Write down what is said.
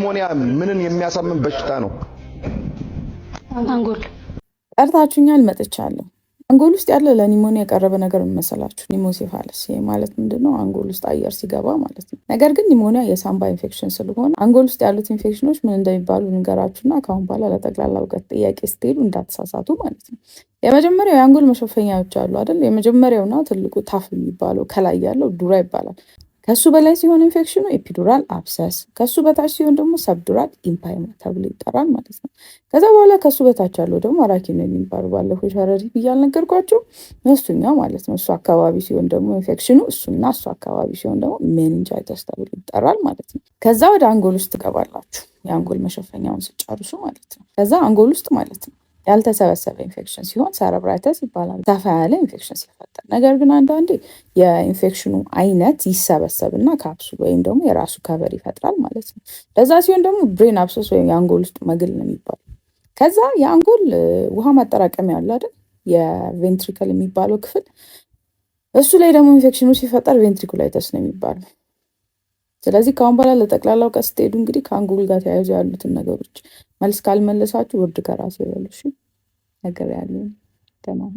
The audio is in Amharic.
ኒሞኒያ ምንን የሚያሳምን በሽታ ነው? አንጎል ጠርታችሁኛል፣ መጥቻለሁ። አንጎል ውስጥ ያለ ለኒሞኒያ የቀረበ ነገር መሰላችሁ? ኒሞሴፋለስ ማለት ምንድነው? አንጎል ውስጥ አየር ሲገባ ማለት ነው። ነገር ግን ኒሞኒያ የሳምባ ኢንፌክሽን ስለሆነ አንጎል ውስጥ ያሉት ኢንፌክሽኖች ምን እንደሚባሉ ንገራችሁና ከአሁን በኋላ ለጠቅላላ እውቀት ጥያቄ ስትሄዱ እንዳትሳሳቱ ማለት ነው። የመጀመሪያው የአንጎል መሸፈኛዎች አሉ አይደል? የመጀመሪያውና ትልቁ ታፍ የሚባለው ከላይ ያለው ዱራ ይባላል። ከሱ በላይ ሲሆን ኢንፌክሽኑ ኤፒዱራል አብሰስ፣ ከሱ በታች ሲሆን ደግሞ ሰብዱራል ኢምፓይማ ተብሎ ይጠራል ማለት ነው። ከዛ በኋላ ከሱ በታች ያለው ደግሞ አራኪኖይድ የሚባለው ባለፈው ሸረሪት ብያል ነገርኳቸው፣ እሱኛው ማለት ነው። እሱ አካባቢ ሲሆን ደግሞ ኢንፌክሽኑ እሱና እሱ አካባቢ ሲሆን ደግሞ ሜኒንጃይተስ ተብሎ ይጠራል ማለት ነው። ከዛ ወደ አንጎል ውስጥ ትገባላችሁ፣ የአንጎል መሸፈኛውን ስጨርሱ ማለት ነው። ከዛ አንጎል ውስጥ ማለት ነው ያልተሰበሰበ ኢንፌክሽን ሲሆን ሰረብራይተስ ይባላል። ሰፋ ያለ ኢንፌክሽን ሲፈጠር፣ ነገር ግን አንዳንዴ የኢንፌክሽኑ አይነት ይሰበሰብና ካፕሱል ወይም ደግሞ የራሱ ከቨር ይፈጥራል ማለት ነው። ለዛ ሲሆን ደግሞ ብሬን አብሰስ ወይም የአንጎል ውስጥ መግል ነው የሚባለው። ከዛ የአንጎል ውሃ ማጠራቀሚያ አለ አይደል? የቬንትሪክል የሚባለው ክፍል፣ እሱ ላይ ደግሞ ኢንፌክሽኑ ሲፈጠር ቬንትሪኩላይተስ ነው የሚባለው። ስለዚህ ከአሁን በኋላ ለጠቅላላ እውቀት ስትሄዱ እንግዲህ ከአንጎል ጋር ተያይዞ ያሉትን ነገሮች መልስ ካልመለሳችሁ ውርድ ከራሴ ይበሉ። እሺ ነገር ያለው ተማም